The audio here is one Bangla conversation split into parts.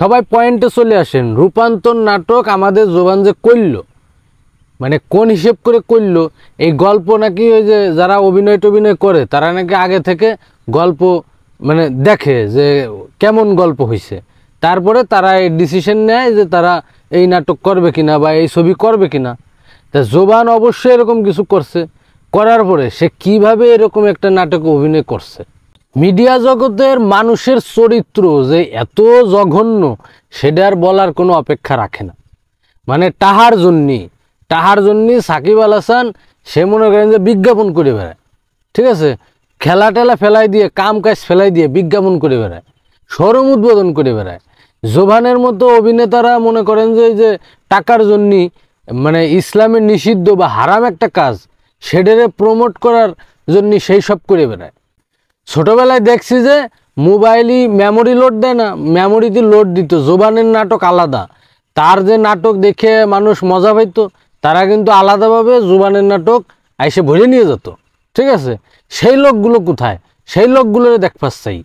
সবাই পয়েন্টে চলে আসেন। রূপান্তর নাটক আমাদের জোবান যে করল, মানে কোন হিসেব করে করল, এই গল্প নাকি ওই যে যারা অভিনয় টভিনয় করে তারা নাকি আগে থেকে গল্প মানে দেখে যে কেমন গল্প হয়েছে, তারপরে তারা এই ডিসিশন নেয় যে তারা এই নাটক করবে কিনা বা এই ছবি করবে কিনা। তা জোবান অবশ্যই এরকম কিছু করছে, করার পরে সে কিভাবে এরকম একটা নাটকে অভিনয় করছে। মিডিয়া জগতের মানুষের চরিত্র যে এত জঘন্য সেটা আর বলার কোনো অপেক্ষা রাখে না। মানে টাহার জন্যই সাকিব আল হাসান সে মনে করেন যে বিজ্ঞাপন করে বেড়ায়, ঠিক আছে, খেলা টেলা ফেলাই দিয়ে, কাম কাজ ফেলাই দিয়ে বিজ্ঞাপন করে বেড়ায়, শোরুম উদ্বোধন করে বেড়ায়। জোবানের মতো অভিনেতারা মনে করেন যে এই যে টাকার জন্যই, মানে ইসলামের নিষিদ্ধ বা হারাম একটা কাজ সেটারে প্রমোট করার জন্য সেই সব করে বেড়ায়। ছোটবেলায় দেখছি যে মোবাইলই মেমোরি লোড দেয় না, মেমোরিতে লোড দিত। জোবানের নাটক আলাদা, তার যে নাটক দেখে মানুষ মজা পাইতো, তারা কিন্তু আলাদাভাবে জোবানের নাটক আইসে ভরে নিয়ে যেত, ঠিক আছে। সেই লোকগুলো কোথায়? সেই লোকগুলোরে দেখবার চাই।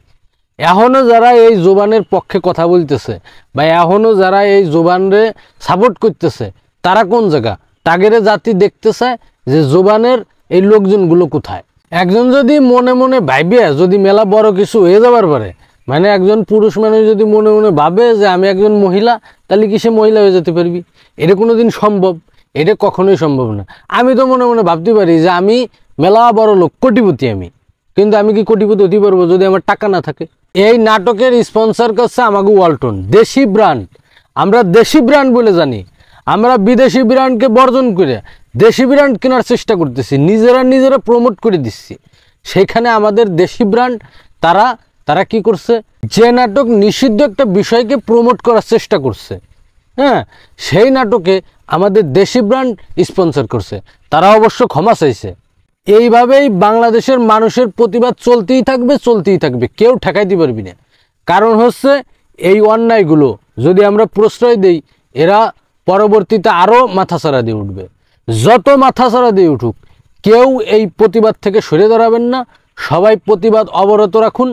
এখনও যারা এই জোবানের পক্ষে কথা বলতেছে বা এখনও যারা এই জোবানরে সাপোর্ট করতেছে, তারা কোন জায়গা? তাগেরে জাতি দেখতে চায় যে জোবানের এই লোকজনগুলো কোথায়। একজন যদি মনে মনে ভাইবে যদি মেলা বড় কিছু হয়ে যাবার পারে, মানে একজন পুরুষ মানুষ যদি মনে মনে ভাবে যে আমি একজন মহিলা, তাহলে কি সে মহিলা হয়ে যেতে পারবি? এটা কোনো দিন সম্ভব? এটা কখনোই সম্ভব না। আমি তো মনে মনে ভাবতে পারি যে আমি মেলা বড় লোক, কোটিপতি আমি, কিন্তু আমি কি কোটিপতি হতে পারবো যদি আমার টাকা না থাকে? এই নাটকের স্পন্সর করছে আমাকে ওয়ালটন, দেশি ব্র্যান্ড। আমরা দেশি ব্র্যান্ড বলে জানি, আমরা বিদেশি ব্র্যান্ডকে বর্জন করে দেশি ব্র্যান্ড কেনার চেষ্টা করতেছি, নিজেরা প্রমোট করে দিচ্ছি। সেখানে আমাদের দেশি ব্র্যান্ড তারা কি করছে? যে নাটক নিষিদ্ধ একটা বিষয়কে প্রমোট করার চেষ্টা করছে, হ্যাঁ, সেই নাটকে আমাদের দেশি ব্র্যান্ড স্পন্সর করছে, তারা অবশ্য ক্ষমা চাইছে। এইভাবেই বাংলাদেশের মানুষের প্রতিবাদ চলতেই থাকবে, কেউ ঠেকাইতে পারবি না। কারণ হচ্ছে এই অন্যায়গুলো যদি আমরা প্রশ্রয় দেই, এরা পরবর্তীতে আরও মাথাছাড়া দিয়ে উঠবে। যত মাথাছাড়া দিয়ে উঠুক, কেউ এই প্রতিবাদ থেকে সরে দাঁড়াবেন না। সবাই প্রতিবাদ অবরত রাখুন,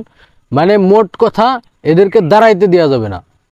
মানে মোট কথা এদেরকে দাঁড়াইতে দেওয়া যাবে না।